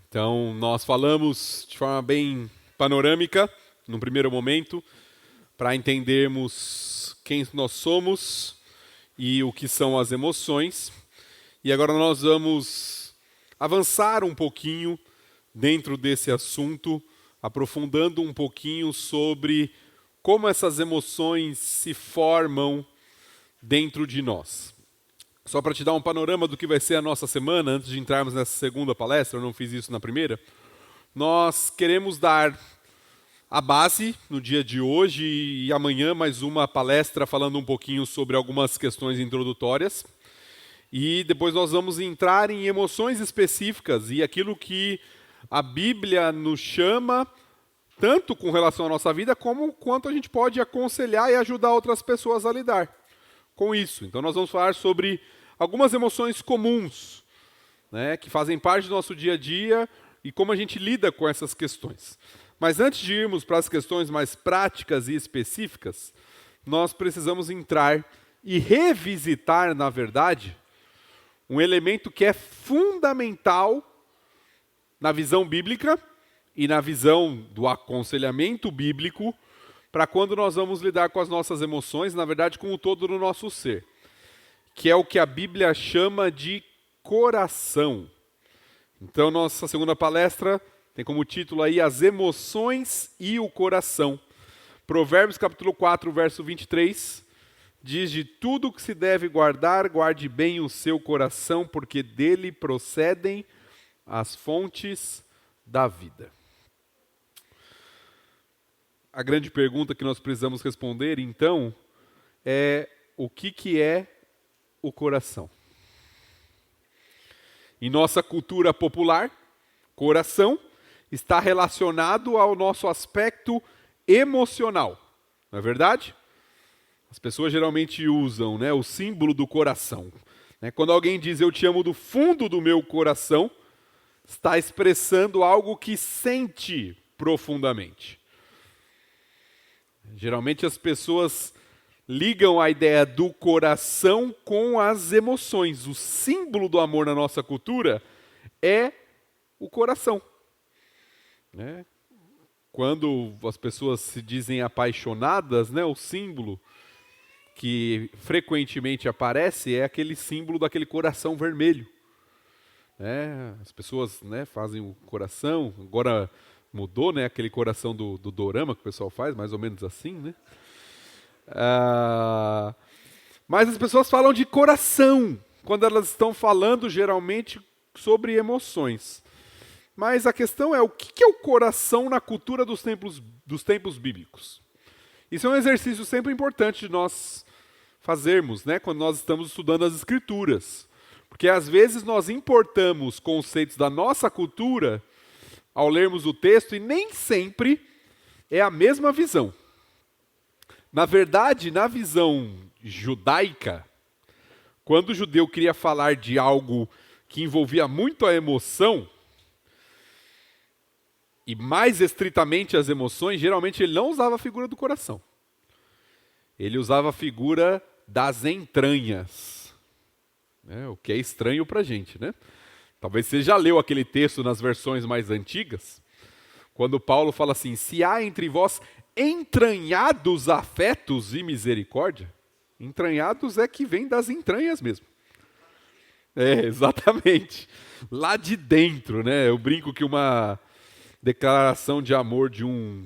Então, nós falamos de forma bem panorâmica, no primeiro momento, para entendermos quem nós somos e o que são as emoções. E agora nós vamos avançar um pouquinho dentro desse assunto, aprofundando um pouquinho sobre como essas emoções se formam dentro de nós. Só para te dar um panorama do que vai ser a nossa semana, antes de entrarmos nessa segunda palestra, eu não fiz isso na primeira, nós queremos dar a base no dia de hoje e amanhã mais uma palestra falando um pouquinho sobre algumas questões introdutórias. E depois nós vamos entrar em emoções específicas e aquilo que a Bíblia nos chama, tanto com relação à nossa vida, como quanto a gente pode aconselhar e ajudar outras pessoas a lidar com isso. Então nós vamos falar sobre algumas emoções comuns, né, que fazem parte do nosso dia a dia e como a gente lida com essas questões. Mas antes de irmos para as questões mais práticas e específicas, nós precisamos entrar e revisitar, na verdade, um elemento que é fundamental na visão bíblica e na visão do aconselhamento bíblico para quando nós vamos lidar com as nossas emoções, na verdade, com o todo do nosso ser, que é o que a Bíblia chama de coração. Então, nossa segunda palestra tem como título aí as emoções e o coração. Provérbios capítulo 4, verso 23, diz: de tudo que se deve guardar, guarde bem o seu coração, porque dele procedem as fontes da vida. A grande pergunta que nós precisamos responder, então, é o que é o coração? Em nossa cultura popular, coração está relacionado ao nosso aspecto emocional, não é verdade? As pessoas geralmente usam, né, o símbolo do coração. Quando alguém diz eu te amo do fundo do meu coração, está expressando algo que sente profundamente. Geralmente as pessoas ligam a ideia do coração com as emoções. O símbolo do amor na nossa cultura é o coração. Quando as pessoas se dizem apaixonadas, o símbolo que frequentemente aparece é aquele símbolo daquele coração vermelho. As pessoas fazem o coração, agora mudou, aquele coração do dorama que o pessoal faz, mais ou menos assim, mas as pessoas falam de coração, quando elas estão falando geralmente sobre emoções. Mas a questão é, o que é o coração na cultura dos tempos bíblicos? Isso é um exercício sempre importante de nós fazermos, quando nós estamos estudando as Escrituras. Porque às vezes nós importamos conceitos da nossa cultura ao lermos o texto e nem sempre é a mesma visão. Na verdade, na visão judaica, quando o judeu queria falar de algo que envolvia muito a emoção, e mais estritamente as emoções, geralmente ele não usava a figura do coração. Ele usava a figura das entranhas. O que é estranho para a gente, Talvez você já leu aquele texto nas versões mais antigas, quando Paulo fala assim: se há entre vós entranhados afetos e misericórdia. Entranhados é que vem das entranhas mesmo. Exatamente. Lá de dentro, Eu brinco que uma declaração de amor de um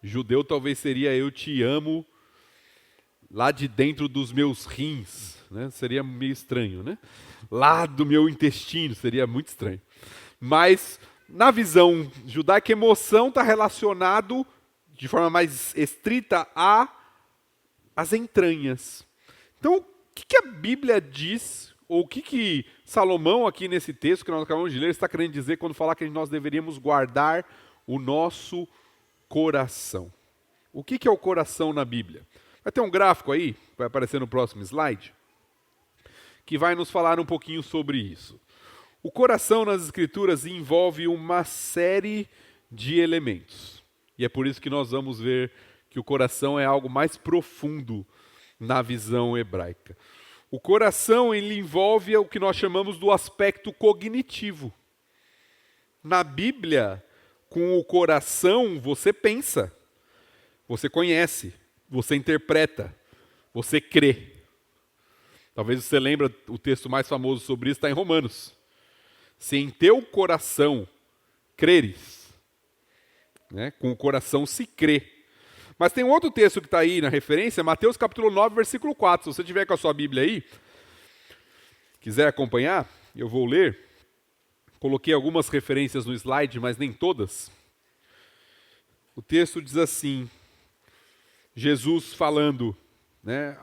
judeu talvez seria eu te amo lá de dentro dos meus rins, Seria meio estranho, Lá do meu intestino, seria muito estranho. Mas na visão judaica, emoção está relacionado de forma mais estrita às entranhas. Então, o que a Bíblia diz, ou o que Salomão aqui nesse texto que nós acabamos de ler está querendo dizer quando fala que nós deveríamos guardar o nosso coração? O que é o coração na Bíblia? Vai ter um gráfico aí, vai aparecer no próximo slide, que vai nos falar um pouquinho sobre isso. O coração nas Escrituras envolve uma série de elementos. E é por isso que nós vamos ver que o coração é algo mais profundo na visão hebraica. O coração, ele envolve o que nós chamamos do aspecto cognitivo. Na Bíblia, com o coração, você pensa, você conhece, você interpreta, você crê. Talvez você lembre, o texto mais famoso sobre isso está em Romanos. Se em teu coração creres, né, com o coração se crê. Mas tem um outro texto que está aí na referência, Mateus capítulo 9, versículo 4. Se você tiver com a sua Bíblia aí, quiser acompanhar, eu vou ler. Coloquei algumas referências no slide, mas nem todas. O texto diz assim, Jesus falando, né,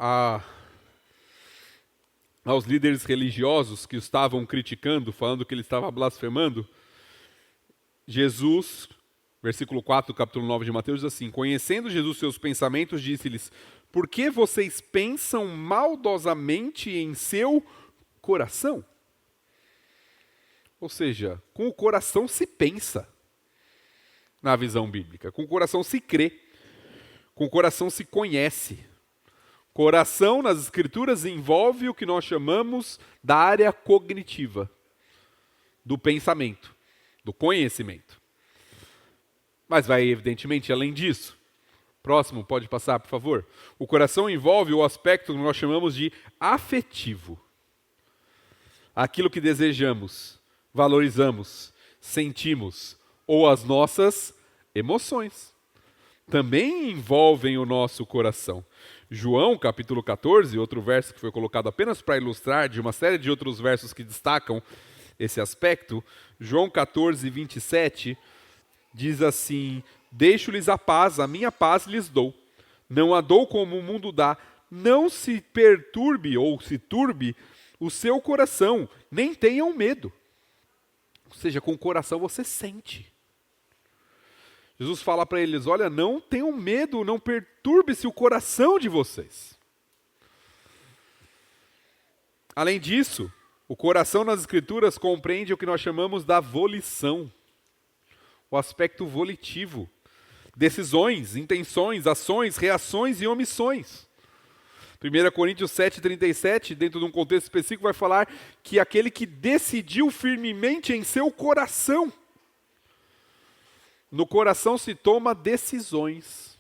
aos líderes religiosos que estavam criticando, falando que ele estava blasfemando. Jesus, versículo 4 do capítulo 9 de Mateus, diz assim, conhecendo Jesus seus pensamentos, disse-lhes, por que vocês pensam maldosamente em seu coração? Ou seja, com o coração se pensa, na visão bíblica. Com o coração se crê, com o coração se conhece. Coração, nas Escrituras, envolve o que nós chamamos da área cognitiva, do pensamento, do conhecimento. Mas vai, evidentemente, além disso. Próximo, pode passar, por favor. O coração envolve o aspecto que nós chamamos de afetivo. Aquilo que desejamos, valorizamos, sentimos, ou as nossas emoções. Também envolvem o nosso coração. João, capítulo 14, outro verso que foi colocado apenas para ilustrar, de uma série de outros versos que destacam esse aspecto, João 14, 27, diz assim, deixo-lhes a paz, a minha paz lhes dou. Não a dou como o mundo dá. Não se perturbe ou se turbe o seu coração, nem tenham medo. Ou seja, com o coração você sente. Jesus fala para eles, olha, não tenham medo, não perturbe-se o coração de vocês. Além disso, o coração nas Escrituras compreende o que nós chamamos da volição, o aspecto volitivo, decisões, intenções, ações, reações e omissões. 1 Coríntios 7,37, dentro de um contexto específico, vai falar que aquele que decidiu firmemente em seu coração, no coração se toma decisões.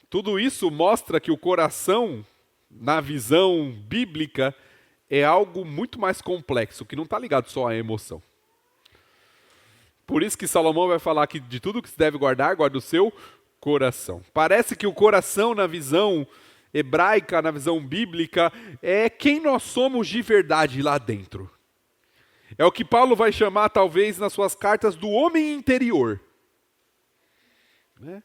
Tudo isso mostra que o coração, na visão bíblica, é algo muito mais complexo, que não está ligado só à emoção. Por isso que Salomão vai falar que de tudo que se deve guardar, guarda o seu coração. Parece que o coração, na visão hebraica, na visão bíblica, é quem nós somos de verdade lá dentro. É o que Paulo vai chamar, talvez, nas suas cartas, do homem interior. Né?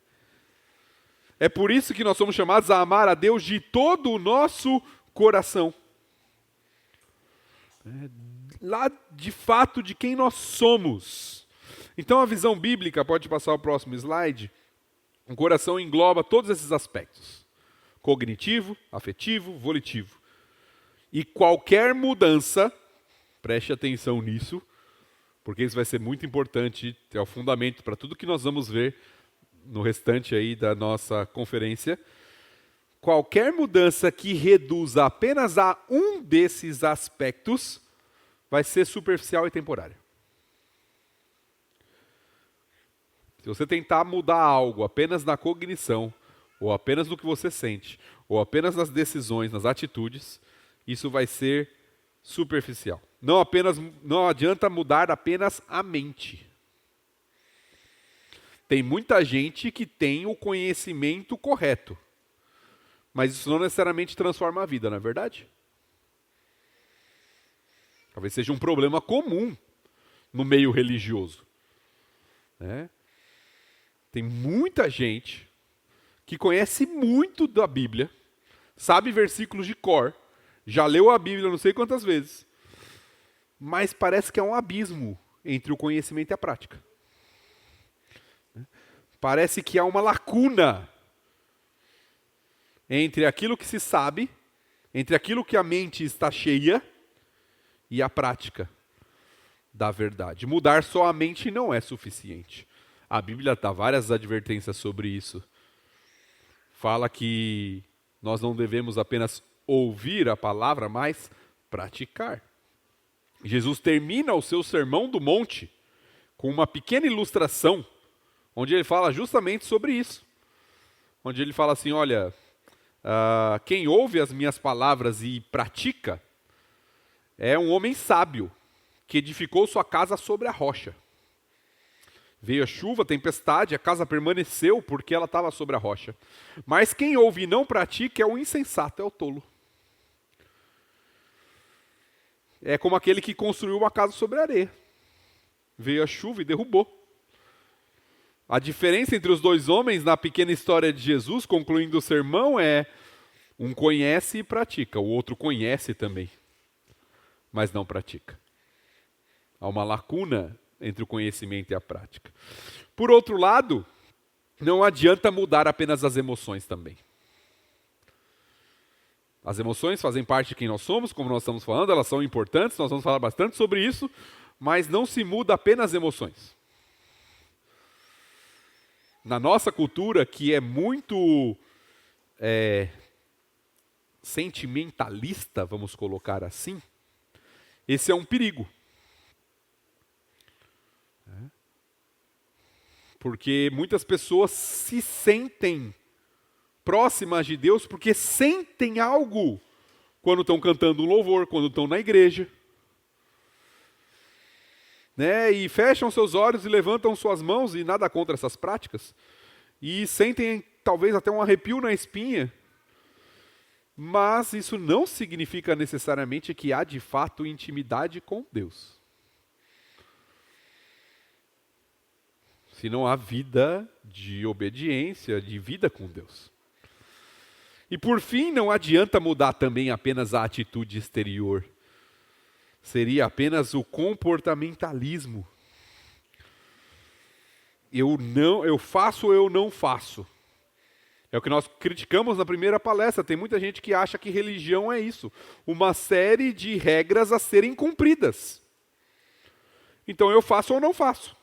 É por isso que nós somos chamados a amar a Deus de todo o nosso coração. Lá, de fato, de quem nós somos. Então, a visão bíblica, pode passar o próximo slide, o coração engloba todos esses aspectos. Cognitivo, afetivo, volitivo. E qualquer mudança, preste atenção nisso, porque isso vai ser muito importante, é o fundamento para tudo que nós vamos ver no restante aí da nossa conferência. Qualquer mudança que reduza apenas a um desses aspectos vai ser superficial e temporária. Se você tentar mudar algo apenas na cognição, ou apenas no que você sente, ou apenas nas decisões, nas atitudes, isso vai ser superficial. Não adianta mudar apenas a mente. Tem muita gente que tem o conhecimento correto, mas isso não necessariamente transforma a vida, não é verdade? Talvez seja um problema comum no meio religioso. Né? Tem muita gente que conhece muito da Bíblia, sabe versículos de cor, já leu a Bíblia não sei quantas vezes, mas parece que é um abismo entre o conhecimento e a prática. Parece que há uma lacuna entre aquilo que se sabe, entre aquilo que a mente está cheia e a prática da verdade. Mudar só a mente não é suficiente. A Bíblia dá várias advertências sobre isso. Fala que nós não devemos apenas ouvir a palavra, mas praticar. Jesus termina o seu sermão do monte com uma pequena ilustração, onde ele fala justamente sobre isso. Onde ele fala assim, olha, quem ouve as minhas palavras e pratica é um homem sábio, que edificou sua casa sobre a rocha. Veio a chuva, a tempestade, a casa permaneceu porque ela estava sobre a rocha. Mas quem ouve e não pratica é o insensato, é o tolo. É como aquele que construiu uma casa sobre a areia. Veio a chuva e derrubou. A diferença entre os dois homens na pequena história de Jesus, concluindo o sermão, é um conhece e pratica, o outro conhece também, mas não pratica. Há uma lacuna entre o conhecimento e a prática. Por outro lado, não adianta mudar apenas as emoções também. As emoções fazem parte de quem nós somos, como nós estamos falando, elas são importantes, nós vamos falar bastante sobre isso, mas não se muda apenas as emoções. Na nossa cultura, que é muito sentimentalista, vamos colocar assim, esse é um perigo. Porque muitas pessoas se sentem próximas de Deus porque sentem algo quando estão cantando um louvor, quando estão na igreja. E fecham seus olhos e levantam suas mãos, e nada contra essas práticas, e sentem talvez até um arrepio na espinha, mas isso não significa necessariamente que há de fato intimidade com Deus. Se não há vida de obediência, de vida com Deus. E por fim, não adianta mudar também apenas a atitude exterior. Seria apenas o comportamentalismo. Eu faço ou eu não faço. É o que nós criticamos na primeira palestra. Tem muita gente que acha que religião é isso. Uma série de regras a serem cumpridas. Então eu faço ou não faço.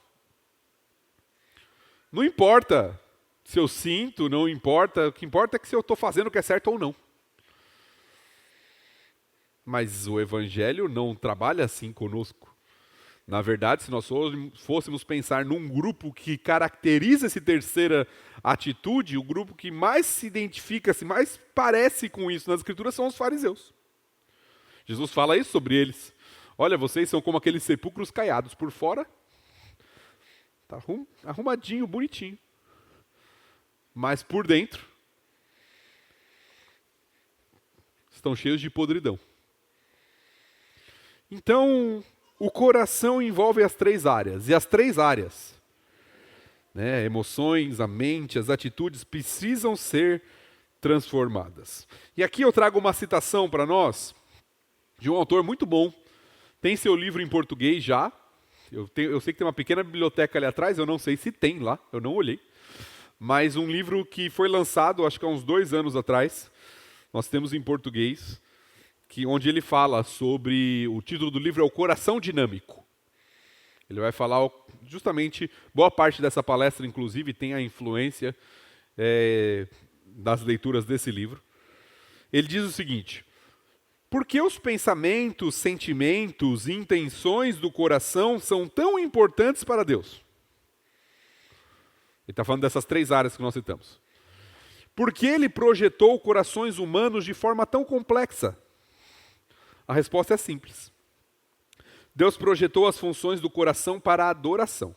Não importa se eu sinto, não importa. O que importa é que se eu estou fazendo o que é certo ou não. Mas o Evangelho não trabalha assim conosco. Na verdade, se nós fôssemos pensar num grupo que caracteriza essa terceira atitude, o grupo que mais se identifica, se mais parece com isso nas Escrituras são os fariseus. Jesus fala isso sobre eles. Olha, vocês são como aqueles sepulcros caiados por fora. Está arrumadinho, bonitinho. Mas por dentro estão cheios de podridão. Então, o coração envolve as três áreas. E as três áreas, emoções, a mente, as atitudes, precisam ser transformadas. E aqui eu trago uma citação para nós de um autor muito bom. Tem seu livro em português já. Eu sei que tem uma pequena biblioteca ali atrás, eu não sei se tem lá, eu não olhei. Mas um livro que foi lançado, acho que há uns 2 anos atrás, nós temos em português, onde ele fala sobre, o título do livro é O Coração Dinâmico. Ele vai falar justamente, boa parte dessa palestra, inclusive, tem a influência das leituras desse livro. Ele diz o seguinte: por que os pensamentos, sentimentos e intenções do coração são tão importantes para Deus? Ele está falando dessas três áreas que nós citamos. Por que ele projetou corações humanos de forma tão complexa? A resposta é simples. Deus projetou as funções do coração para a adoração.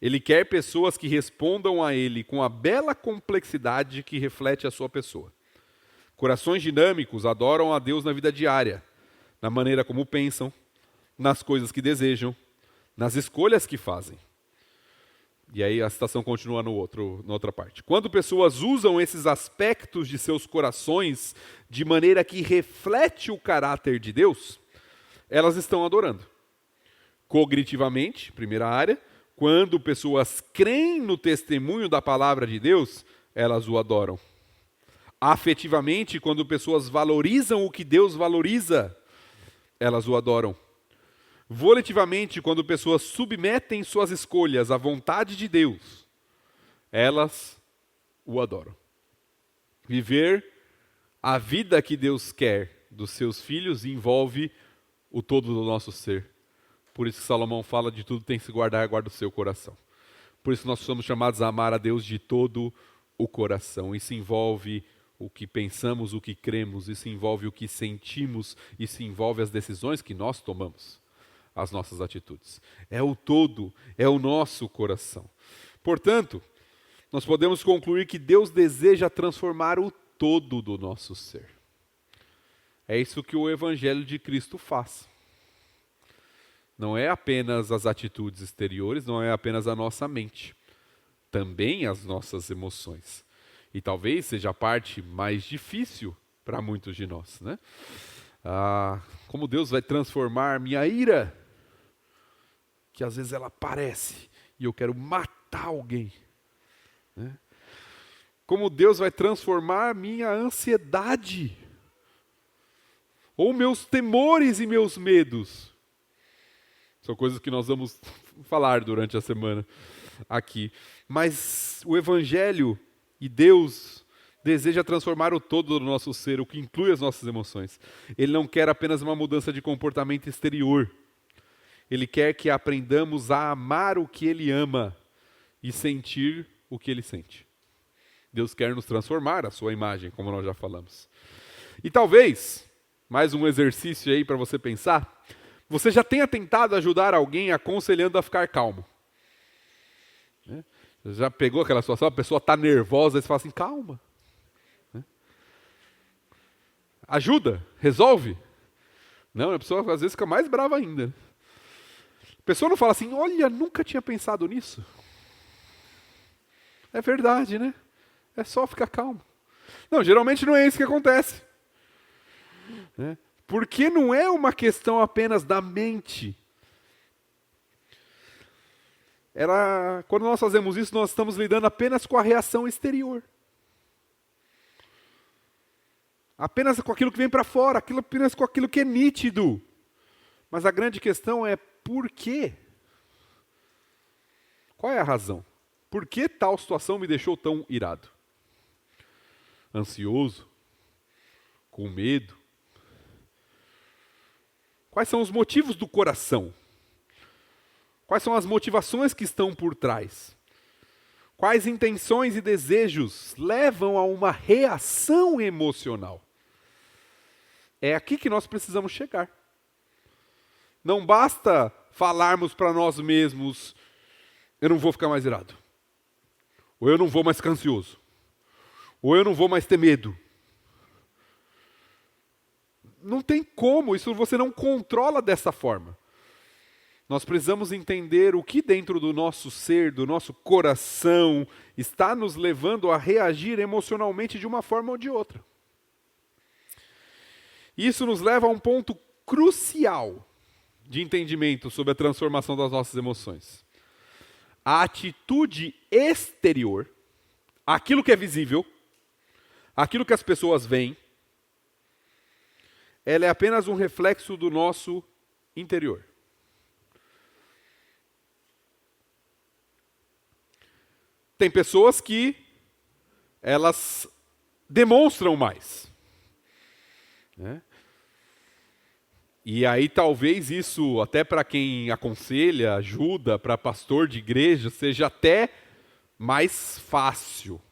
Ele quer pessoas que respondam a Ele com a bela complexidade que reflete a sua pessoa. Corações dinâmicos adoram a Deus na vida diária, na maneira como pensam, nas coisas que desejam, nas escolhas que fazem. E aí a citação continua na outra parte. Quando pessoas usam esses aspectos de seus corações de maneira que reflete o caráter de Deus, elas estão adorando. Cognitivamente, primeira área, quando pessoas creem no testemunho da palavra de Deus, elas o adoram. Afetivamente, quando pessoas valorizam o que Deus valoriza, elas o adoram. Volitivamente, quando pessoas submetem suas escolhas à vontade de Deus, elas o adoram. Viver a vida que Deus quer dos seus filhos envolve o todo do nosso ser. Por isso que Salomão fala de tudo tem que se guardar, guarda o seu coração. Por isso nós somos chamados a amar a Deus de todo o coração. Isso envolve o que pensamos, o que cremos, isso envolve o que sentimos, isso envolve as decisões que nós tomamos, as nossas atitudes. É o todo, é o nosso coração. Portanto, nós podemos concluir que Deus deseja transformar o todo do nosso ser. É isso que o Evangelho de Cristo faz. Não é apenas as atitudes exteriores, não é apenas a nossa mente. Também as nossas emoções. E talvez seja a parte mais difícil para muitos de nós, né? Como Deus vai transformar minha ira, que às vezes ela aparece e eu quero matar alguém, né? Como Deus vai transformar minha ansiedade, ou meus temores e meus medos. São coisas que nós vamos falar durante a semana aqui. Mas o Evangelho e Deus deseja transformar o todo do nosso ser, o que inclui as nossas emoções. Ele não quer apenas uma mudança de comportamento exterior. Ele quer que aprendamos a amar o que Ele ama e sentir o que Ele sente. Deus quer nos transformar à sua imagem, como nós já falamos. E talvez, mais um exercício aí para você pensar, você já tenha tentado ajudar alguém aconselhando a ficar calmo. Né? Já pegou aquela situação, a pessoa está nervosa, e você fala assim, calma. Né? Ajuda, resolve. Não, a pessoa às vezes fica mais brava ainda. A pessoa não fala assim, olha, nunca tinha pensado nisso. É verdade, né? É só ficar calmo. Não, geralmente não é isso que acontece. Né? Porque não é uma questão apenas da mente. Quando nós fazemos isso, nós estamos lidando apenas com a reação exterior. Apenas com aquilo que vem para fora, apenas com aquilo que é nítido. Mas a grande questão é por quê? Qual é a razão? Por que tal situação me deixou tão irado? Ansioso? Com medo? Quais são os motivos do coração? Quais são as motivações que estão por trás? Quais intenções e desejos levam a uma reação emocional? É aqui que nós precisamos chegar. Não basta falarmos para nós mesmos, eu não vou ficar mais irado. Ou eu não vou mais ficar ansioso. Ou eu não vou mais ter medo. Não tem como, isso você não controla dessa forma. Nós precisamos entender o que dentro do nosso ser, do nosso coração, está nos levando a reagir emocionalmente de uma forma ou de outra. Isso nos leva a um ponto crucial de entendimento sobre a transformação das nossas emoções. A atitude exterior, aquilo que é visível, aquilo que as pessoas veem, ela é apenas um reflexo do nosso interior. Tem pessoas que elas demonstram mais. Né? E aí talvez isso, até para quem aconselha, ajuda, para pastor de igreja, seja até mais fácil.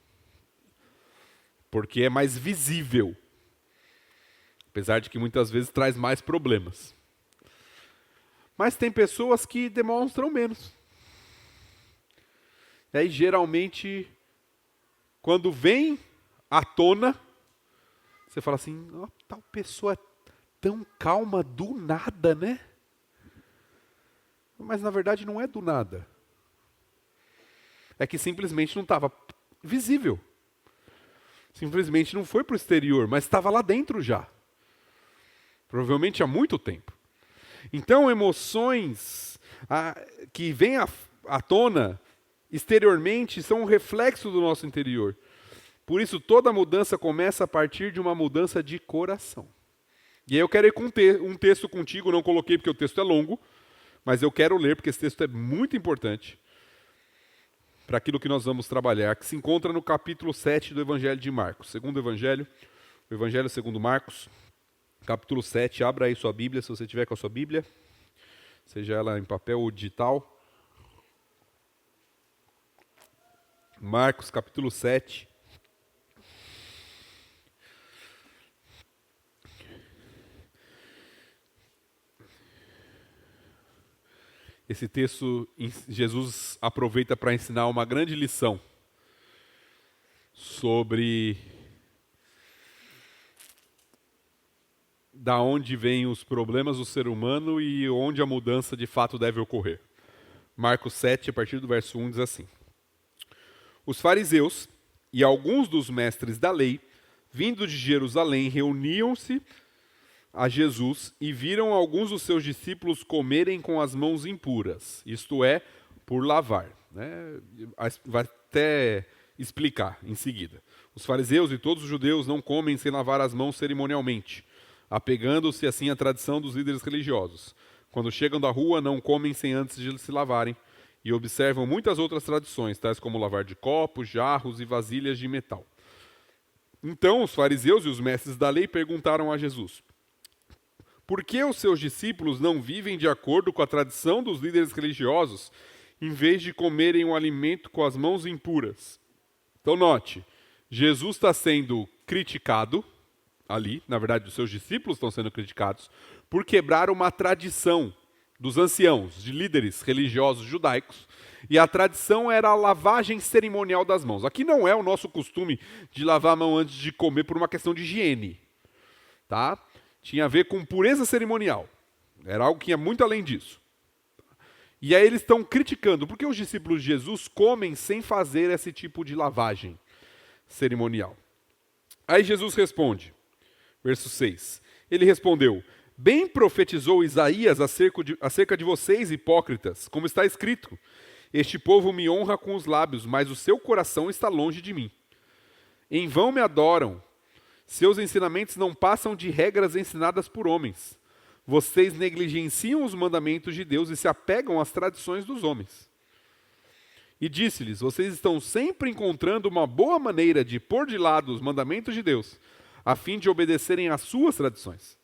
Porque é mais visível. Apesar de que muitas vezes traz mais problemas. Mas tem pessoas que demonstram menos. E aí, geralmente, quando vem à tona, você fala assim, oh, tal pessoa é tão calma do nada, né? Mas na verdade não é do nada. É que simplesmente não estava visível. Simplesmente não foi para o exterior, mas estava lá dentro já. Provavelmente há muito tempo. Então, emoções que vêm à tona exteriormente são um reflexo do nosso interior. Por isso, toda mudança começa a partir de uma mudança de coração. E aí eu quero ir com um texto contigo, não coloquei porque o texto é longo, mas eu quero ler porque esse texto é muito importante para aquilo que nós vamos trabalhar, que se encontra no capítulo 7 do Evangelho de Marcos. Segundo Evangelho, o Evangelho segundo Marcos, capítulo 7, abra aí sua Bíblia, se você tiver com a sua Bíblia, seja ela em papel ou digital. Marcos, capítulo 7. Esse texto, Jesus aproveita para ensinar uma grande lição sobre da onde vêm os problemas do ser humano e onde a mudança de fato deve ocorrer. Marcos 7, a partir do verso 1, diz assim: Os fariseus e alguns dos mestres da lei, vindo de Jerusalém, reuniam-se a Jesus e viram alguns dos seus discípulos comerem com as mãos impuras, isto é, por lavar. Vai até explicar em seguida. Os fariseus e todos os judeus não comem sem lavar as mãos cerimonialmente, apegando-se assim à tradição dos líderes religiosos. Quando chegam da rua, não comem sem antes de se lavarem, e observam muitas outras tradições, tais como lavar de copos, jarros e vasilhas de metal. Então os fariseus e os mestres da lei perguntaram a Jesus: Por que os seus discípulos não vivem de acordo com a tradição dos líderes religiosos, em vez de comerem o alimento com as mãos impuras? Então note, Jesus está sendo criticado ali, na verdade os seus discípulos estão sendo criticados, por quebrar uma tradição dos anciãos, de líderes religiosos judaicos, e a tradição era a lavagem cerimonial das mãos. Aqui não é o nosso costume de lavar a mão antes de comer por uma questão de higiene, tá? Tinha a ver com pureza cerimonial. Era algo que ia muito além disso. E aí eles estão criticando, porque os discípulos de Jesus comem sem fazer esse tipo de lavagem cerimonial. Aí Jesus responde, verso 6. Ele respondeu: Bem profetizou Isaías acerca de vocês, hipócritas, como está escrito: Este povo me honra com os lábios, mas o seu coração está longe de mim. Em vão me adoram. Seus ensinamentos não passam de regras ensinadas por homens. Vocês negligenciam os mandamentos de Deus e se apegam às tradições dos homens. E disse-lhes: Vocês estão sempre encontrando uma boa maneira de pôr de lado os mandamentos de Deus, a fim de obedecerem às suas tradições.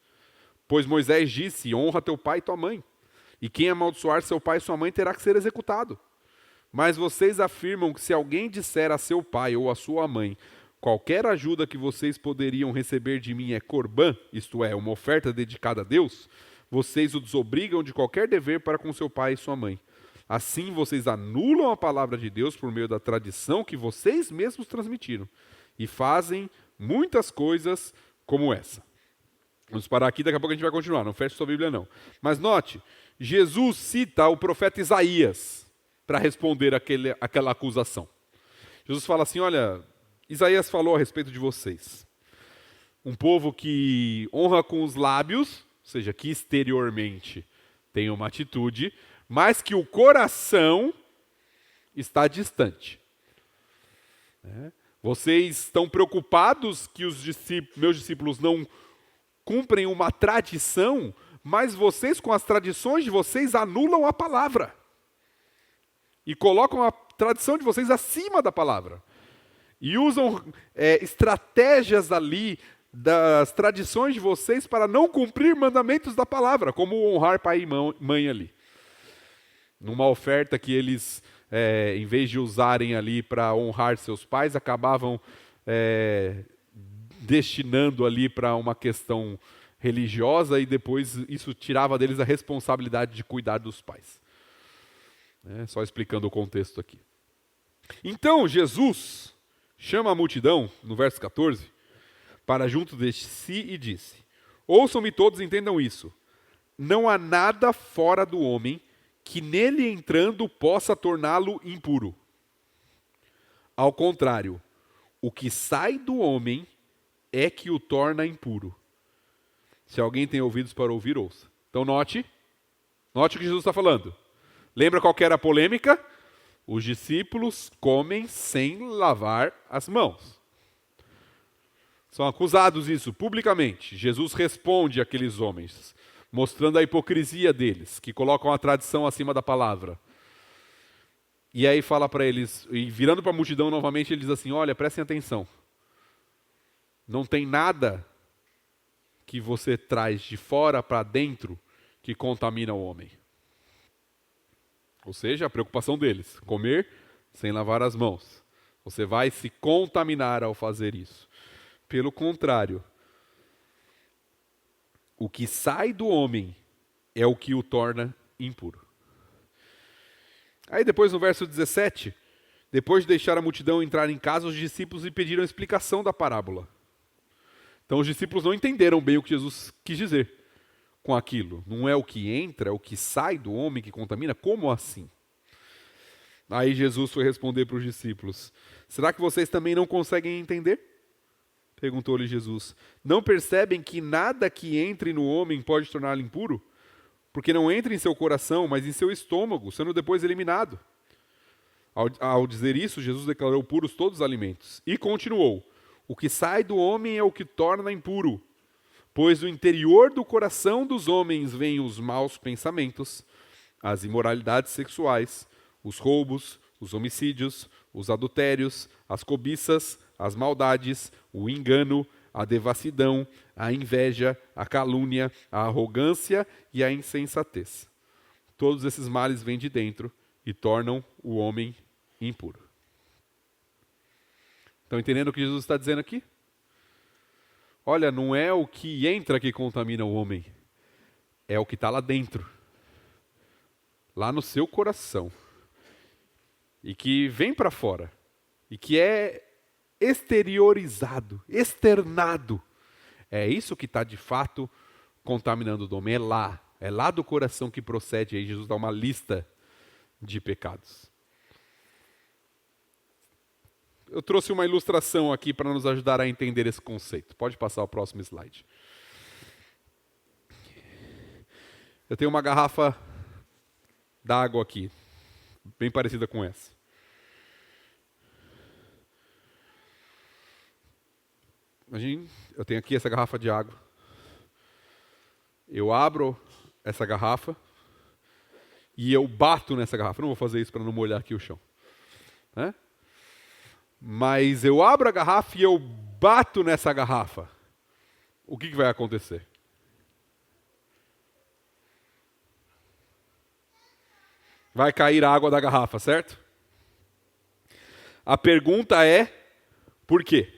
Pois Moisés disse: Honra teu pai e tua mãe, e quem amaldiçoar seu pai e sua mãe terá que ser executado. Mas vocês afirmam que se alguém disser a seu pai ou a sua mãe: Qualquer ajuda que vocês poderiam receber de mim é corbã, isto é, uma oferta dedicada a Deus, vocês o desobrigam de qualquer dever para com seu pai e sua mãe. Assim vocês anulam a palavra de Deus por meio da tradição que vocês mesmos transmitiram e fazem muitas coisas como essa. Vamos parar aqui, daqui a pouco a gente vai continuar, não feche sua Bíblia não. Mas note, Jesus cita o profeta Isaías para responder aquela acusação. Jesus fala assim: olha, Isaías falou a respeito de vocês. Um povo que honra com os lábios, ou seja, que exteriormente tem uma atitude, mas que o coração está distante. Vocês estão preocupados que os meus discípulos não cumprem uma tradição, mas vocês, com as tradições de vocês, anulam a palavra. E colocam a tradição de vocês acima da palavra. E usam estratégias ali das tradições de vocês para não cumprir mandamentos da palavra, como honrar pai e mãe ali. Numa oferta que eles, em vez de usarem ali para honrar seus pais, acabavam destinando ali para uma questão religiosa e depois isso tirava deles a responsabilidade de cuidar dos pais. Só explicando o contexto aqui. Então Jesus chama a multidão, no verso 14, para junto de si e disse: Ouçam-me todos e entendam isso. Não há nada fora do homem que nele entrando possa torná-lo impuro. Ao contrário, o que sai do homem é que o torna impuro. Se alguém tem ouvidos para ouvir, ouça. Então note o que Jesus está falando. Lembra qual que era a polêmica? Os discípulos comem sem lavar as mãos. São acusados isso publicamente. Jesus responde àqueles homens: mostrando a hipocrisia deles, que colocam a tradição acima da palavra. E aí fala para eles, e virando para a multidão novamente, ele diz assim: olha, prestem atenção. Não tem nada que você traz de fora para dentro que contamina o homem. Ou seja, a preocupação deles, comer sem lavar as mãos. Você vai se contaminar ao fazer isso. Pelo contrário, o que sai do homem é o que o torna impuro. Aí depois no verso 17, depois de deixar a multidão entrar em casa, os discípulos lhe pediram explicação da parábola. Então os discípulos não entenderam bem o que Jesus quis dizer com aquilo. Não é o que entra, é o que sai do homem que contamina? Como assim? Aí Jesus foi responder para os discípulos: será que vocês também não conseguem entender? Perguntou-lhe Jesus. Não percebem que nada que entre no homem pode torná-lo impuro? Porque não entra em seu coração, mas em seu estômago, sendo depois eliminado. Ao dizer isso, Jesus declarou puros todos os alimentos. E continuou: o que sai do homem é o que torna impuro. Pois do interior do coração dos homens vêm os maus pensamentos, as imoralidades sexuais, os roubos, os homicídios, os adultérios, as cobiças, as maldades, o engano, a devassidão, a inveja, a calúnia, a arrogância e a insensatez. Todos esses males vêm de dentro e tornam o homem impuro. Estão entendendo o que Jesus está dizendo aqui? Olha, não é o que entra que contamina o homem, é o que está lá dentro, lá no seu coração, e que vem para fora, e que é exteriorizado, externado. É isso que está de fato contaminando o homem, é lá do coração que procede. Aí Jesus dá uma lista de pecados. Eu trouxe uma ilustração aqui para nos ajudar a entender esse conceito. Pode passar o próximo slide. Eu tenho uma garrafa d'água aqui, bem parecida com essa. Imagine, eu tenho aqui essa garrafa de água. Eu abro essa garrafa e eu bato nessa garrafa. Eu não vou fazer isso para não molhar aqui o chão, né? Mas eu abro a garrafa e eu bato nessa garrafa. O que vai acontecer? Vai cair a água da garrafa, certo? A pergunta é: por quê?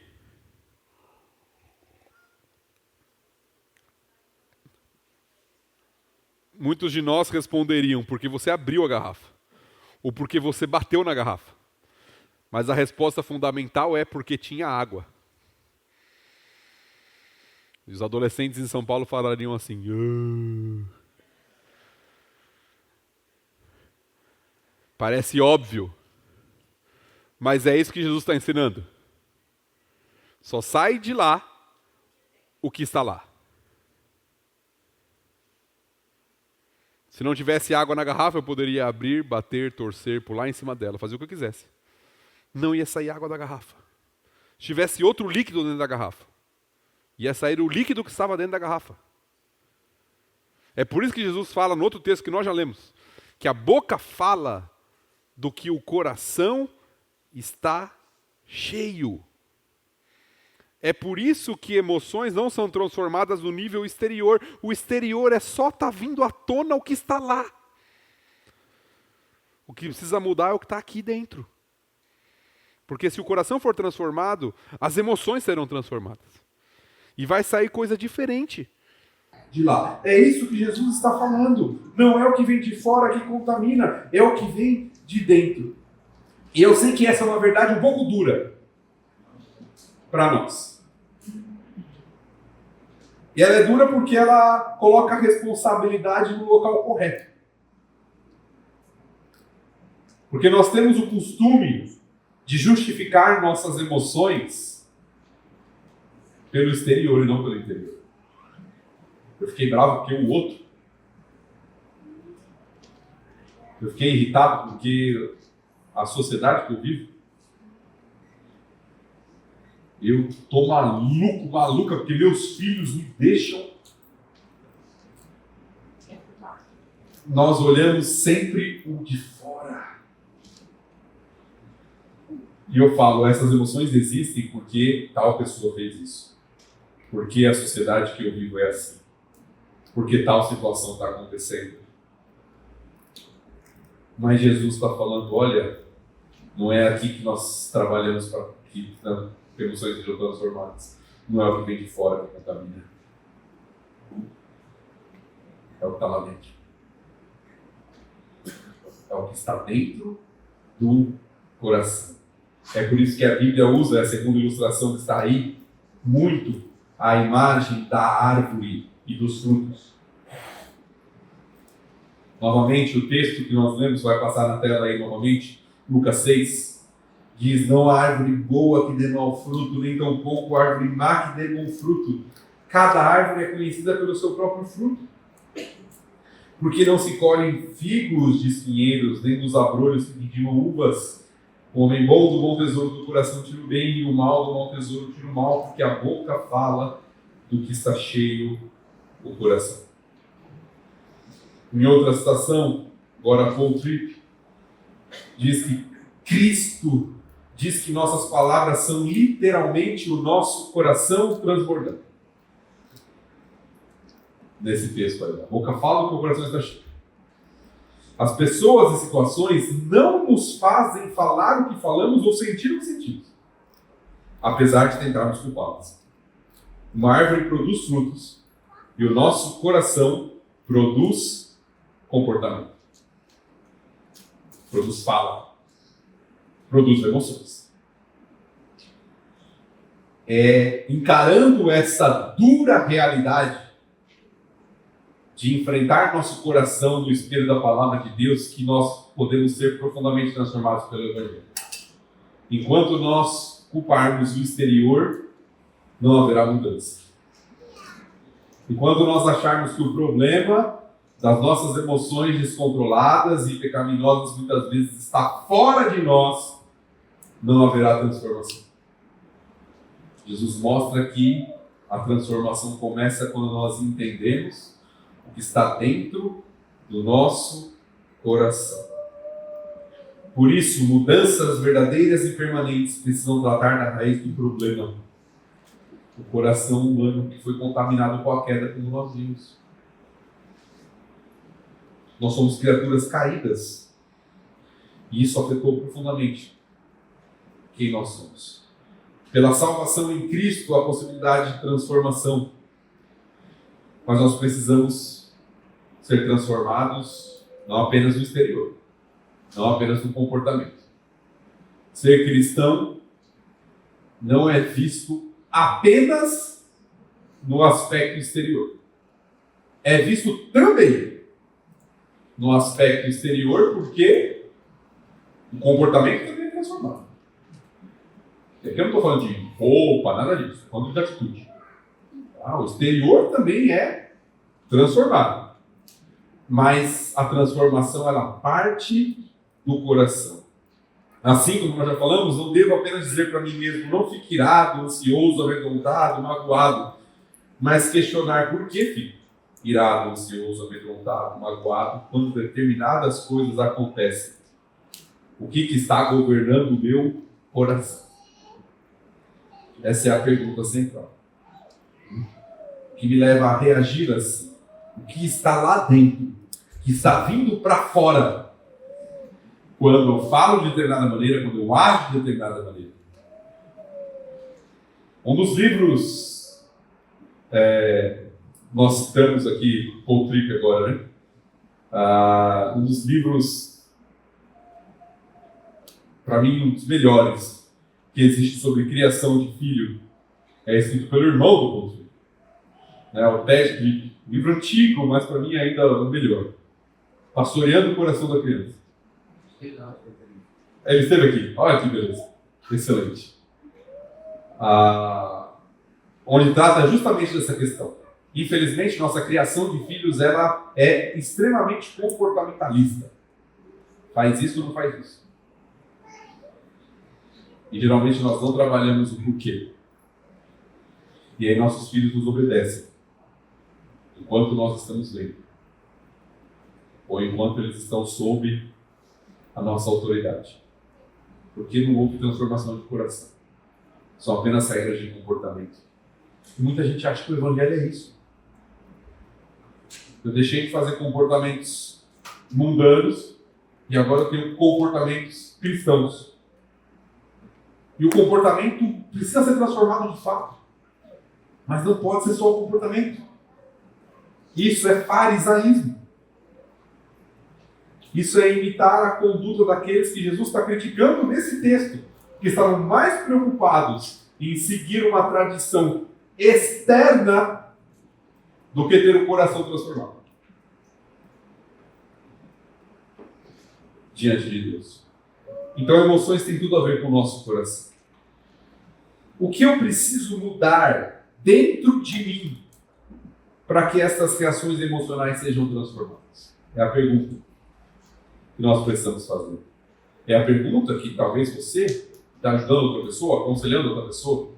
Muitos de nós responderiam: porque você abriu a garrafa, ou porque você bateu na garrafa. Mas a resposta fundamental é porque tinha água. Os adolescentes em São Paulo falariam assim: parece óbvio, mas é isso que Jesus está ensinando. Só sai de lá o que está lá. Se não tivesse água na garrafa, eu poderia abrir, bater, torcer, pular em cima dela, fazer o que eu quisesse. Não ia sair água da garrafa. Se tivesse outro líquido dentro da garrafa, ia sair o líquido que estava dentro da garrafa. É por isso que Jesus fala no outro texto que nós já lemos, que a boca fala do que o coração está cheio. É por isso que emoções não são transformadas no nível exterior. O exterior é só estar vindo à tona o que está lá. O que precisa mudar é o que está aqui dentro. Porque se o coração for transformado, as emoções serão transformadas. E vai sair coisa diferente de lá. É isso que Jesus está falando. Não é o que vem de fora que contamina, é o que vem de dentro. E eu sei que essa é uma verdade um pouco dura para nós. E ela é dura porque ela coloca a responsabilidade no local correto. Porque nós temos o costume de justificar nossas emoções pelo exterior e não pelo interior. Eu fiquei bravo porque o outro. Eu fiquei irritado porque a sociedade que eu vivo. Eu tô maluca, porque meus filhos me deixam. nós olhamos sempre o de fora. E eu falo, essas emoções existem porque tal pessoa fez isso. Porque a sociedade que eu vivo é assim. Porque tal situação está acontecendo. Mas Jesus está falando, olha, não é aqui que nós trabalhamos para que emoções sejam transformadas. Não é o que vem de fora que contamina. É o que está lá dentro. É o que está dentro do coração. É por isso que a Bíblia usa a segunda ilustração que está aí, muito a imagem da árvore e dos frutos. Novamente, o texto que nós lemos vai passar na tela aí novamente, Lucas 6, diz, não há árvore boa que dê mau fruto, nem tampouco árvore má que dê bom fruto. Cada árvore é conhecida pelo seu próprio fruto. Porque não se colhem figos de espinheiros, nem dos abrolhos que pediam uvas. O homem bom do bom tesouro do coração tira o bem, e o mal do mau tesouro tira o mal, porque a boca fala do que está cheio o coração. Em outra citação, agora Paul Tripp diz que Cristo diz que nossas palavras são literalmente o nosso coração transbordando. Nesse texto aí, a boca fala que o coração está cheio. As pessoas e situações não nos fazem falar o que falamos ou sentir o que sentimos, apesar de tentarmos culpá-las. Uma árvore produz frutos e o nosso coração produz comportamento, produz fala, produz emoções. Encarando essa dura realidade de enfrentar nosso coração no espelho da palavra de Deus, que nós podemos ser profundamente transformados pelo Evangelho. Enquanto nós culparmos o exterior, não haverá mudança. Enquanto nós acharmos que o problema das nossas emoções descontroladas e pecaminosas muitas vezes está fora de nós, não haverá transformação. Jesus mostra que a transformação começa quando nós entendemos o que está dentro do nosso coração. Por isso, mudanças verdadeiras e permanentes precisam tratar da raiz do problema. O coração humano que foi contaminado com a queda, como nós vimos. Nós somos criaturas caídas. E isso afetou profundamente quem nós somos. Pela salvação em Cristo, a possibilidade de transformação. Mas nós precisamos ser transformados não apenas no exterior, não apenas no comportamento. Ser cristão não é visto apenas no aspecto exterior. É visto também no aspecto exterior, porque o comportamento também é transformado. Aqui eu não estou falando de roupa, nada disso, estou falando de atitude. O exterior também é transformado. Mas a transformação, ela parte do coração. Assim como nós já falamos, não devo apenas dizer para mim mesmo, não fique irado, ansioso, amedrontado, magoado, mas questionar por que fico irado, ansioso, amedrontado, magoado, quando determinadas coisas acontecem. O que está governando o meu coração? Essa é a pergunta central. Que me leva a reagir assim. O que está lá dentro, que está vindo para fora, quando eu falo de determinada maneira, quando eu ajo de determinada maneira. Um dos livros, nós citamos aqui Paul Tripp agora, né? Um dos livros, para mim, um dos melhores que existe sobre criação de filho, é escrito pelo irmão do Paul Tripp. O Ted Tripp, livro antigo, mas para mim ainda o melhor. Pastoreando o coração da criança. Ele esteve aqui, olha que beleza, excelente. Onde trata justamente dessa questão. Infelizmente, nossa criação de filhos ela é extremamente comportamentalista. Faz isso ou não faz isso? E geralmente nós não trabalhamos o porquê. E aí nossos filhos nos obedecem enquanto nós estamos lendo. ou enquanto eles estão sob a nossa autoridade. Porque não houve transformação de coração. São apenas regras de comportamento. E muita gente acha que o evangelho é isso. Eu deixei de fazer comportamentos mundanos e agora eu tenho comportamentos cristãos. E o comportamento precisa ser transformado de fato. Mas não pode ser só o comportamento. Isso é farisaísmo. Isso é imitar a conduta daqueles que Jesus está criticando nesse texto, que estavam mais preocupados em seguir uma tradição externa do que ter o coração transformado diante de Deus. Então, emoções têm tudo a ver com o nosso coração. O que eu preciso mudar dentro de mim para que essas reações emocionais sejam transformadas? É a pergunta que nós precisamos fazer. É a pergunta que talvez você está ajudando outra pessoa, aconselhando outra pessoa,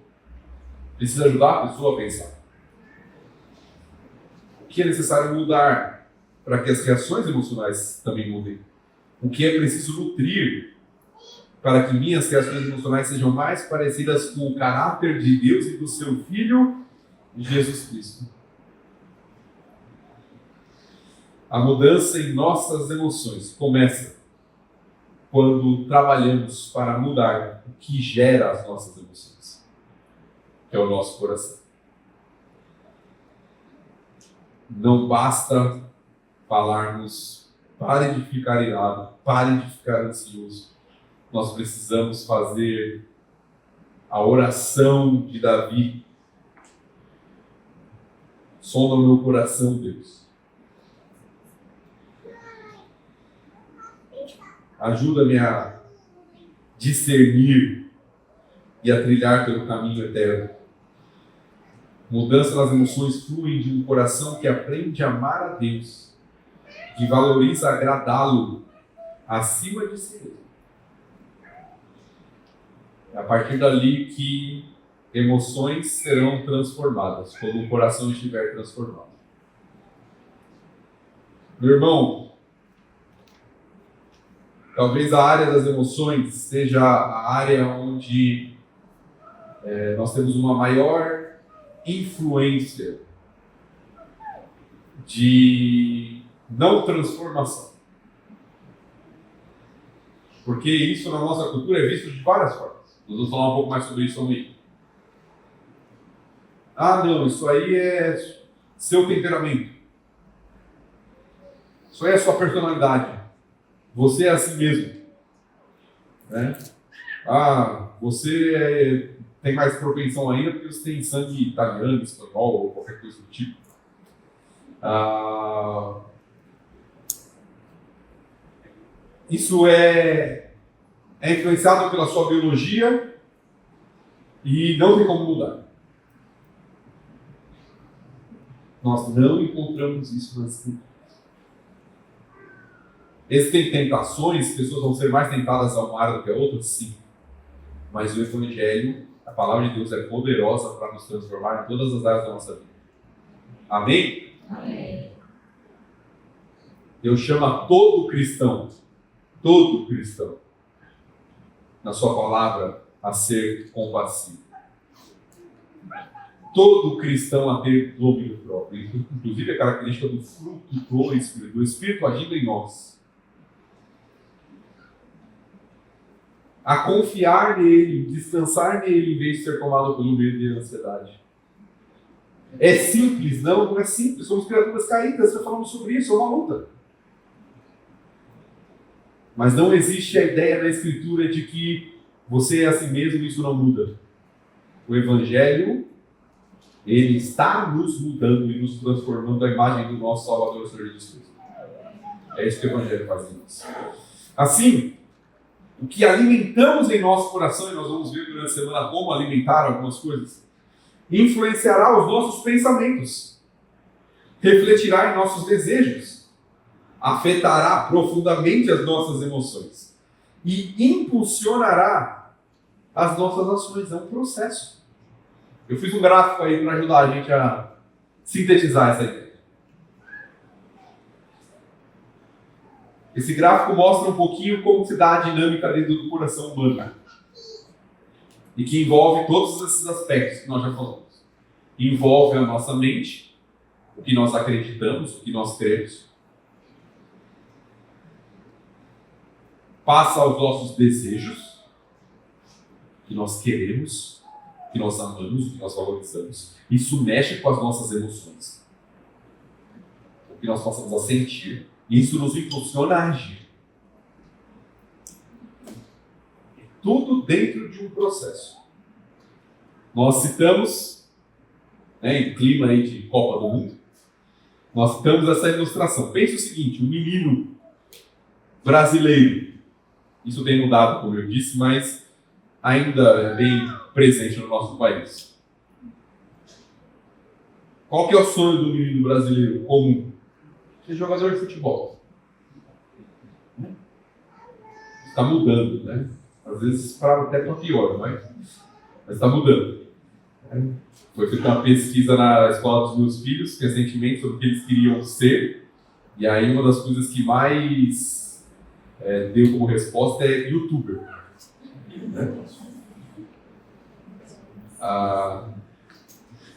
precisa ajudar a pessoa a pensar. O que é necessário mudar para que as reações emocionais também mudem? O que é preciso nutrir para que minhas reações emocionais sejam mais parecidas com o caráter de Deus e do seu Filho, Jesus Cristo? A mudança em nossas emoções começa quando trabalhamos para mudar o que gera as nossas emoções, que é o nosso coração. Não basta falarmos, pare de ficar irado, pare de ficar ansioso. Nós precisamos fazer a oração de Davi. Sonda o meu coração, Deus. Ajuda-me a discernir e a trilhar pelo caminho eterno. Mudança nas emoções flui de um coração que aprende a amar a Deus, que valoriza agradá-lo acima de si mesmo. É a partir dali que emoções serão transformadas, quando o coração estiver transformado. Meu irmão, talvez a área das emoções seja a área onde nós temos uma maior influência de não transformação. Porque isso na nossa cultura é visto de várias formas. Nós vamos falar um pouco mais sobre isso amanhã. Ah, não, isso aí é seu temperamento. Isso aí é sua personalidade. Você é assim mesmo. Né? Ah, você tem mais propensão ainda porque você tem sangue italiano, espanhol ou qualquer coisa do tipo. Isso é influenciado pela sua biologia e não tem como mudar. Nós não encontramos isso na Escritura. Existem tentações, pessoas vão ser mais tentadas a uma área do que a outra? Sim. Mas o Evangelho, a palavra de Deus é poderosa para nos transformar em todas as áreas da nossa vida. Amém? Amém. Deus chama todo cristão, na sua palavra, a ser compassivo. Todo cristão a ter domínio próprio. Inclusive a característica do fruto do Espírito agindo em nós. A confiar nele, descansar nele, em vez de ser tomado pelo medo e a ansiedade. É simples? Não é simples. Somos criaturas caídas, já falamos sobre isso, é uma luta. Mas não existe a ideia na Escritura de que você é assim mesmo e isso não muda. O Evangelho, ele está nos mudando e nos transformando à imagem do nosso Salvador, Senhor Jesus Cristo. É isso que o Evangelho faz em nós. Assim, o que alimentamos em nosso coração, e nós vamos ver durante a semana como alimentar algumas coisas, influenciará os nossos pensamentos, refletirá em nossos desejos, afetará profundamente as nossas emoções e impulsionará as nossas ações. É um processo. Eu fiz um gráfico aí para ajudar a gente a sintetizar essa ideia. Esse gráfico mostra um pouquinho como se dá a dinâmica dentro do coração humano. E que envolve todos esses aspectos que nós já falamos. Envolve a nossa mente, o que nós acreditamos, o que nós cremos. Passa aos nossos desejos, o que nós queremos, o que nós amamos, o que nós valorizamos. Isso mexe com as nossas emoções. O que nós passamos a sentir. E isso nos impulsiona a agir. Tudo dentro de um processo. Nós citamos, em clima aí de Copa do Mundo, nós citamos essa ilustração. Pense o seguinte, um menino brasileiro, isso tem mudado, como eu disse, mas ainda é bem presente no nosso país. Qual que é o sonho do menino brasileiro comum? Ser jogador de futebol. Está mudando, né? Às vezes até para pior, mas está mudando. Foi feita uma pesquisa na escola dos meus filhos recentemente sobre o que eles queriam ser. E aí uma das coisas que mais deu como resposta é youtuber. Né?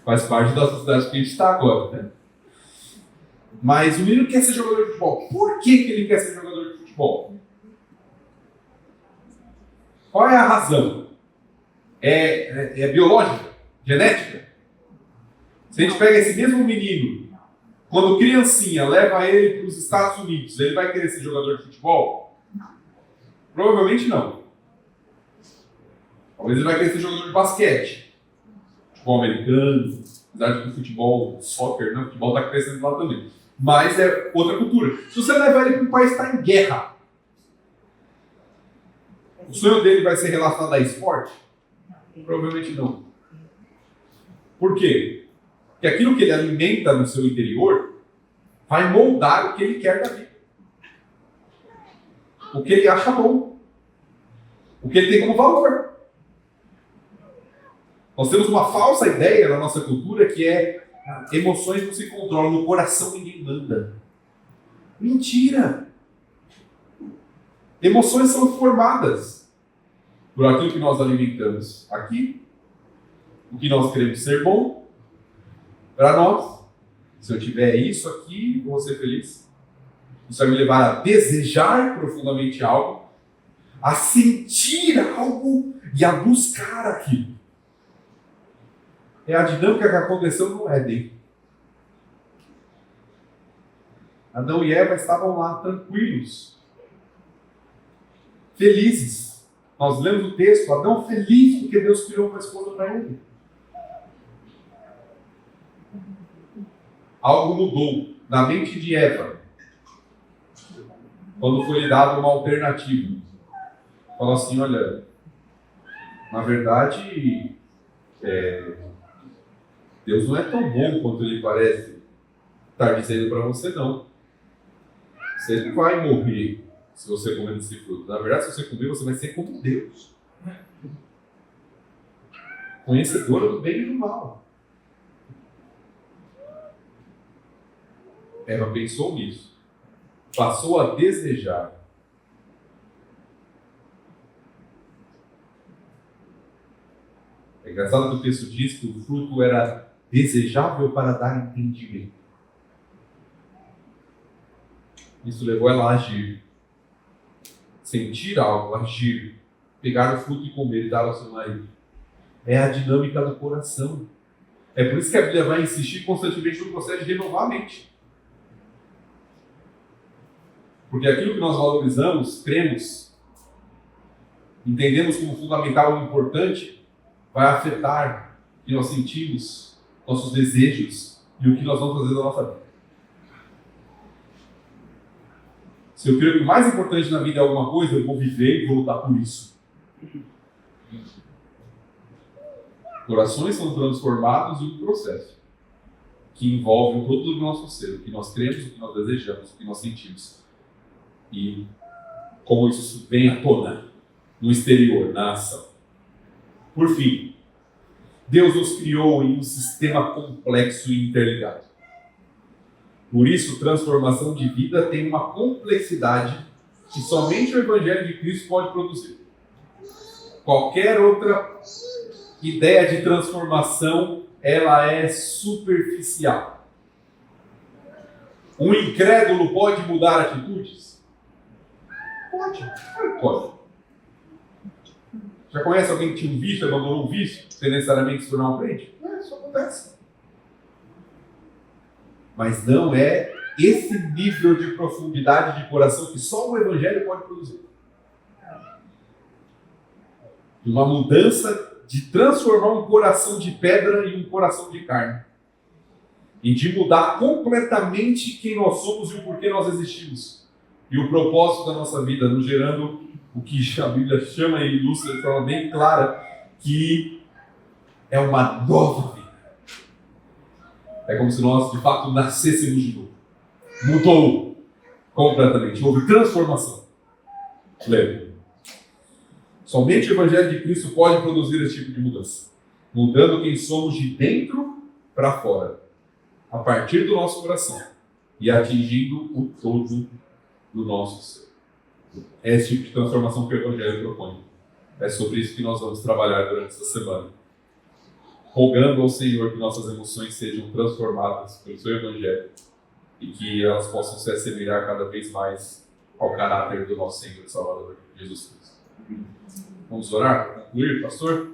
Faz parte da sociedade que a gente está agora, né? Mas o menino quer ser jogador de futebol. Por que ele quer ser jogador de futebol? Qual é a razão? É biológica? Genética? Se a gente pega esse mesmo menino, quando criancinha, leva ele para os Estados Unidos, ele vai querer ser jogador de futebol? Provavelmente não. Talvez ele vai querer ser jogador de basquete. Futebol americano, apesar de que o futebol, soccer, né? O futebol está crescendo lá também. Mas é outra cultura. Se você levar ele para um país que está em guerra, o sonho dele vai ser relacionado a esporte? Provavelmente não. Por quê? Porque aquilo que ele alimenta no seu interior vai moldar o que ele quer da vida. O que ele acha bom. O que ele tem como valor. Nós temos uma falsa ideia na nossa cultura que é emoções não se controlam, no coração ninguém manda. Mentira! Emoções são formadas por aquilo que nós alimentamos aqui, o que nós queremos ser bom para nós. Se eu tiver isso aqui, eu vou ser feliz. Isso vai me levar a desejar profundamente algo, a sentir algo e a buscar aquilo. É a dinâmica que aconteceu no Éden. Adão e Eva estavam lá tranquilos, felizes. Nós lemos o texto, Adão feliz porque Deus criou uma esposa para ele. Algo mudou na mente de Eva quando foi lhe dada uma alternativa. Falou assim, olha, na verdade, Deus não é tão bom quanto ele parece estar dizendo para você, não. Você não vai morrer se você comer desse fruto. Na verdade, se você comer, você vai ser como Deus. Conhecedora do bem e do mal. Eva pensou nisso. Passou a desejar. É engraçado que o texto diz que o fruto era desejável para dar entendimento. Isso levou ela a agir. Sentir algo, agir. Pegar o fruto e comer e dar ao seu marido. É a dinâmica do coração. É por isso que a Bíblia vai insistir constantemente no processo de renovar a mente. Porque aquilo que nós valorizamos, cremos, entendemos como fundamental e importante, vai afetar o que nós sentimos, nossos desejos e o que nós vamos fazer da nossa vida. Se eu creio que o mais importante na vida é alguma coisa, eu vou viver e vou lutar por isso. Corações são transformados em um processo que envolve todo o nosso ser, o que nós cremos, o que nós desejamos, o que nós sentimos. E como isso vem à tona no exterior, na ação. Por fim, Deus nos criou em um sistema complexo e interligado. Por isso, transformação de vida tem uma complexidade que somente o Evangelho de Cristo pode produzir. Qualquer outra ideia de transformação, ela é superficial. Um incrédulo pode mudar atitudes? Pode. Pode. Já conhece alguém que tinha um vício, abandonou um vício, sem necessariamente se tornar um crente? Isso acontece. Mas não é esse nível de profundidade de coração que só o Evangelho pode produzir. Uma mudança de transformar um coração de pedra em um coração de carne. E de mudar completamente quem nós somos e o porquê nós existimos. E o propósito da nossa vida, nos gerando o que a Bíblia chama e ilustra de forma bem clara, que é uma nova vida. É como se nós, de fato, nascêssemos de novo. Mudou completamente. Houve transformação. Lembra? Somente o Evangelho de Cristo pode produzir esse tipo de mudança. Mudando quem somos de dentro para fora. A partir do nosso coração. E atingindo o todo do nosso ser. É esse tipo de transformação que o Evangelho propõe. É sobre isso que nós vamos trabalhar durante essa semana. Rogando ao Senhor que nossas emoções sejam transformadas pelo seu Evangelho e que elas possam se assemelhar cada vez mais ao caráter do nosso Senhor e Salvador, Jesus Cristo. Vamos orar para concluir, pastor?